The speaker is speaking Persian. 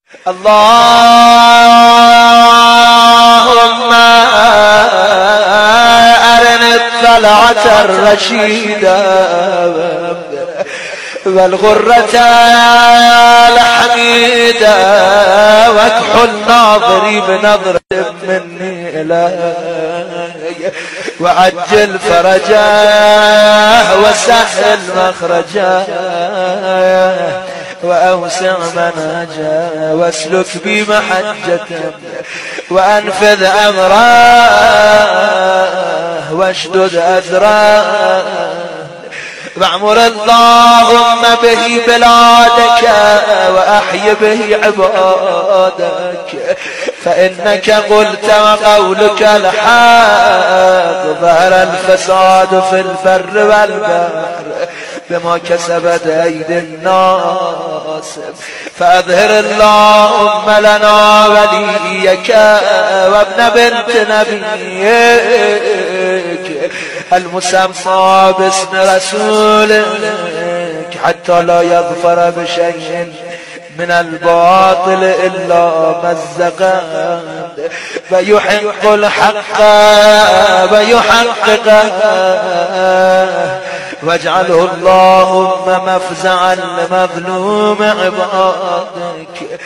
اللهم أرنا الطلعة الرشيدة والغرة الحميدة واكحل ناظري بنظرة مني إلي وعجل فرجاه وسهل مخرجاه وأوسع منهجه واسلك بي محجته وأنفذ أمره واشدد أذراه واعمر اللهم به بلادك وأحي به عبادك فإنك قلت وقولك الحق ظهر الفساد في البر والبحر بما كسبت أيدي الناس فأظهر اللهم لنا وليك وابن بنت نبيك المسمى باسم رسولك حتى لا يظفر بشيء من الباطل إلا مزقا ويحق الحق ويحققه واجعله اللهم مفزعا لمظلوم عبادك